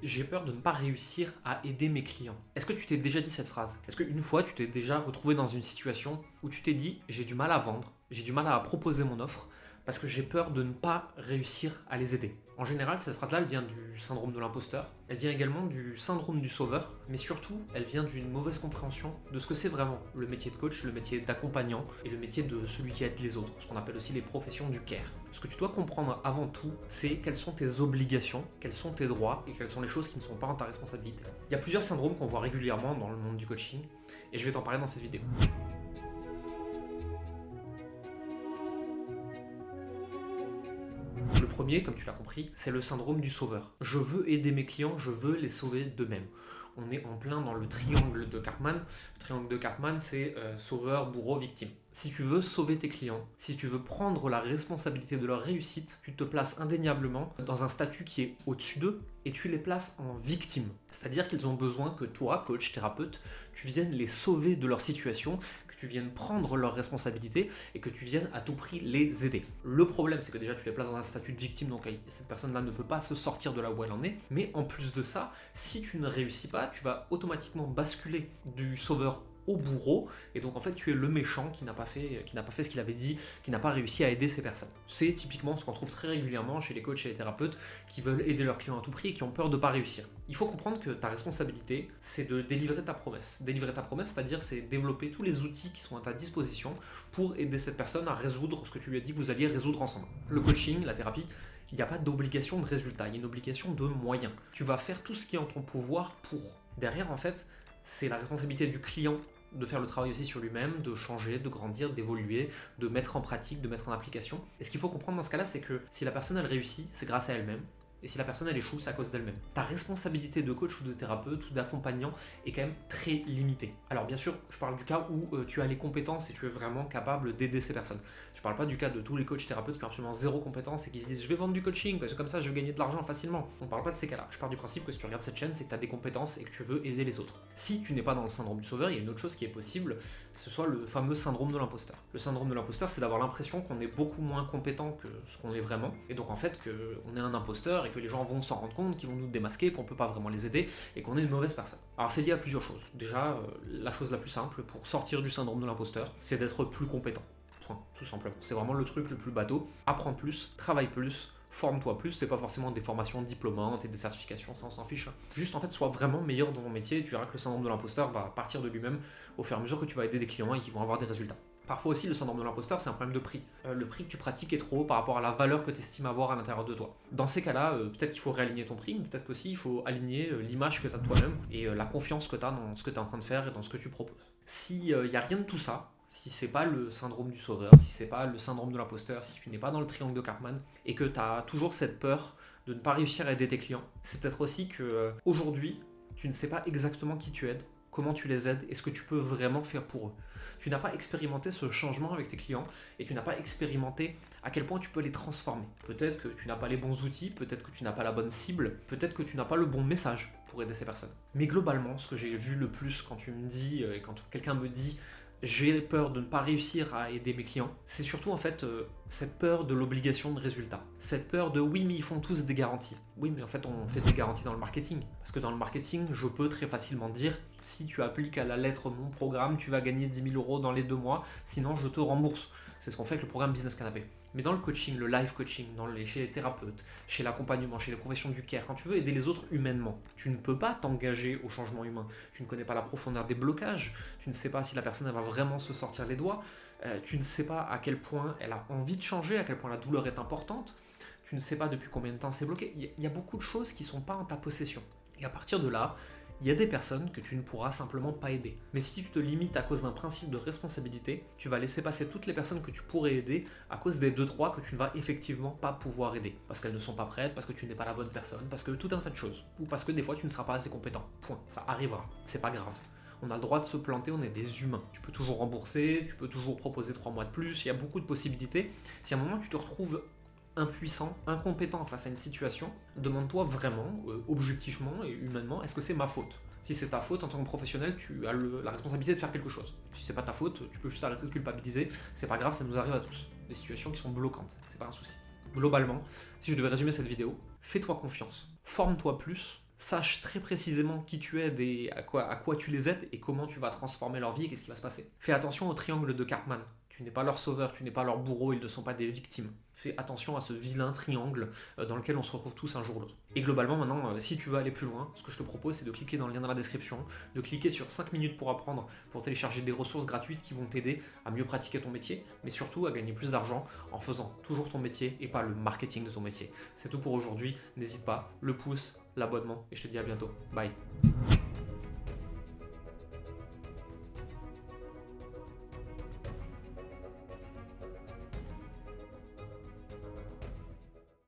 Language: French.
j'ai peur de ne pas réussir à aider mes clients. Est-ce que tu t'es déjà dit cette phrase? Est-ce qu'une fois tu t'es déjà retrouvé dans une situation où tu t'es dit j'ai du mal à vendre, j'ai du mal à proposer mon offre parce que j'ai peur de ne pas réussir à les aider? En général, cette phrase-là, elle vient du syndrome de l'imposteur, elle vient également du syndrome du sauveur, mais surtout, elle vient d'une mauvaise compréhension de ce que c'est vraiment le métier de coach, le métier d'accompagnant et le métier de celui qui aide les autres, ce qu'on appelle aussi les professions du care. Ce que tu dois comprendre avant tout, c'est quelles sont tes obligations, quels sont tes droits et quelles sont les choses qui ne sont pas en ta responsabilité. Il y a plusieurs syndromes qu'on voit régulièrement dans le monde du coaching et je vais t'en parler dans cette vidéo. Le premier, comme tu l'as compris, c'est le syndrome du sauveur. Je veux aider mes clients, je veux les sauver d'eux-mêmes. On est en plein dans le triangle de Karpman. Le triangle de Karpman, c'est sauveur, bourreau, victime. Si tu veux sauver tes clients, si tu veux prendre la responsabilité de leur réussite, tu te places indéniablement dans un statut qui est au-dessus d'eux et tu les places en victime. C'est-à-dire qu'ils ont besoin que toi, coach, thérapeute, tu viennes les sauver de leur situation, que tu viennes prendre leurs responsabilités et que tu viennes à tout prix les aider. Le problème, c'est que déjà tu les places dans un statut de victime, donc cette personne-là ne peut pas se sortir de là où elle en est. Mais en plus de ça, si tu ne réussis pas, tu vas automatiquement basculer du sauveur au bourreau, et donc en fait tu es le méchant qui n'a pas fait ce qu'il avait dit, qui n'a pas réussi à aider ces personnes. C'est typiquement ce qu'on trouve très régulièrement chez les coachs et les thérapeutes qui veulent aider leurs clients à tout prix et qui ont peur de ne pas réussir. Il faut comprendre que ta responsabilité, c'est de délivrer ta promesse. Délivrer ta promesse, c'est-à-dire c'est développer tous les outils qui sont à ta disposition pour aider cette personne à résoudre ce que tu lui as dit que vous alliez résoudre ensemble. Le coaching, la thérapie, il n'y a pas d'obligation de résultat, il y a une obligation de moyens. Tu vas faire tout ce qui est en ton pouvoir pour. Derrière, en fait, c'est la responsabilité du client de faire le travail aussi sur lui-même, de changer, de grandir, d'évoluer, de mettre en pratique, de mettre en application. Et ce qu'il faut comprendre dans ce cas-là, c'est que si la personne elle réussit, c'est grâce à elle-même. Et si la personne elle échoue, c'est à cause d'elle-même. Ta responsabilité de coach ou de thérapeute ou d'accompagnant est quand même très limitée. Alors bien sûr, je parle du cas où tu as les compétences et tu es vraiment capable d'aider ces personnes. Je parle pas du cas de tous les coachs thérapeutes qui ont absolument zéro compétence et qui se disent je vais vendre du coaching parce que comme ça je vais gagner de l'argent facilement. On parle pas de ces cas-là. Je pars du principe que si tu regardes cette chaîne, c'est que tu as des compétences et que tu veux aider les autres. Si tu n'es pas dans le syndrome du sauveur, il y a une autre chose qui est possible, ce soit le fameux syndrome de l'imposteur. Le syndrome de l'imposteur, c'est d'avoir l'impression qu'on est beaucoup moins compétent que ce qu'on est vraiment, et donc en fait qu'on est un imposteur et que les gens vont s'en rendre compte, qu'ils vont nous démasquer, qu'on peut pas vraiment les aider et qu'on est une mauvaise personne. Alors c'est lié à plusieurs choses. Déjà, la chose la plus simple pour sortir du syndrome de l'imposteur, c'est d'être plus compétent. Point, tout simplement. C'est vraiment le truc le plus bateau. Apprends plus, travaille plus, forme-toi plus, c'est pas forcément des formations diplômantes et des certifications, ça on s'en fiche. Juste en fait, sois vraiment meilleur dans ton métier et tu verras que le syndrome de l'imposteur va partir de lui-même au fur et à mesure que tu vas aider des clients et qu'ils vont avoir des résultats. Parfois aussi, le syndrome de l'imposteur, c'est un problème de prix. Le prix que tu pratiques est trop haut par rapport à la valeur que tu estimes avoir à l'intérieur de toi. Dans ces cas-là, peut-être qu'il faut réaligner ton prix, mais peut-être qu'aussi il faut aligner l'image que tu as de toi-même et la confiance que tu as dans ce que tu es en train de faire et dans ce que tu proposes. S'il n'y a rien de tout ça, si c'est pas le syndrome du sauveur, si c'est pas le syndrome de l'imposteur, si tu n'es pas dans le triangle de Karpman et que tu as toujours cette peur de ne pas réussir à aider tes clients, c'est peut-être aussi que aujourd'hui, tu ne sais pas exactement qui tu aides, comment tu les aides et ce que tu peux vraiment faire pour eux. Tu n'as pas expérimenté ce changement avec tes clients et tu n'as pas expérimenté à quel point tu peux les transformer. Peut-être que tu n'as pas les bons outils, peut-être que tu n'as pas la bonne cible, peut-être que tu n'as pas le bon message pour aider ces personnes. Mais globalement, ce que j'ai vu le plus quand tu me dis, et quand quelqu'un me dit j'ai peur de ne pas réussir à aider mes clients, c'est surtout en fait cette peur de l'obligation de résultat. Cette peur de oui mais ils font tous des garanties. Oui mais en fait on fait des garanties dans le marketing. Parce que dans le marketing, je peux très facilement dire si tu appliques à la lettre mon programme, tu vas gagner 10 000 € dans les 2 mois, sinon je te rembourse. C'est ce qu'on fait avec le programme Business Canapé. Mais dans le coaching, le live coaching, chez les thérapeutes, chez l'accompagnement, chez les professions du care, quand tu veux aider les autres humainement, tu ne peux pas t'engager au changement humain. Tu ne connais pas la profondeur des blocages, tu ne sais pas si la personne elle va vraiment se sortir les doigts, tu ne sais pas à quel point elle a envie de changer, à quel point la douleur est importante, tu ne sais pas depuis combien de temps c'est bloqué. Il y a beaucoup de choses qui ne sont pas en ta possession. Et à partir de là, il y a des personnes que tu ne pourras simplement pas aider. Mais si tu te limites à cause d'un principe de responsabilité, tu vas laisser passer toutes les personnes que tu pourrais aider à cause des 2-3 que tu ne vas effectivement pas pouvoir aider. Parce qu'elles ne sont pas prêtes, parce que tu n'es pas la bonne personne, parce que tout un tas de choses. Ou parce que des fois tu ne seras pas assez compétent. Point. Ça arrivera. C'est pas grave. On a le droit de se planter, on est des humains. Tu peux toujours rembourser, tu peux toujours proposer 3 mois de plus, il y a beaucoup de possibilités. Si à un moment tu te retrouves impuissant, incompétent face à une situation, demande-toi vraiment, objectivement et humainement, est-ce que c'est ma faute? Si c'est ta faute, en tant que professionnel, tu as la responsabilité de faire quelque chose. Si c'est pas ta faute, tu peux juste arrêter de culpabiliser, c'est pas grave, ça nous arrive à tous. Des situations qui sont bloquantes, c'est pas un souci. Globalement, si je devais résumer cette vidéo, fais-toi confiance, forme-toi plus, Sache très précisément qui tu aides et à quoi tu les aides et comment tu vas transformer leur vie et qu'est-ce qui va se passer. Fais attention au triangle de Karpman. Tu n'es pas leur sauveur, tu n'es pas leur bourreau, ils ne sont pas des victimes. Fais attention à ce vilain triangle dans lequel on se retrouve tous un jour ou l'autre. Et globalement, maintenant, si tu veux aller plus loin, ce que je te propose, c'est de cliquer dans le lien dans la description, de cliquer sur 5 minutes pour apprendre, pour télécharger des ressources gratuites qui vont t'aider à mieux pratiquer ton métier, mais surtout à gagner plus d'argent en faisant toujours ton métier et pas le marketing de ton métier. C'est tout pour aujourd'hui. N'hésite pas, le pouce, l'abonnement, et je te dis à bientôt. Bye.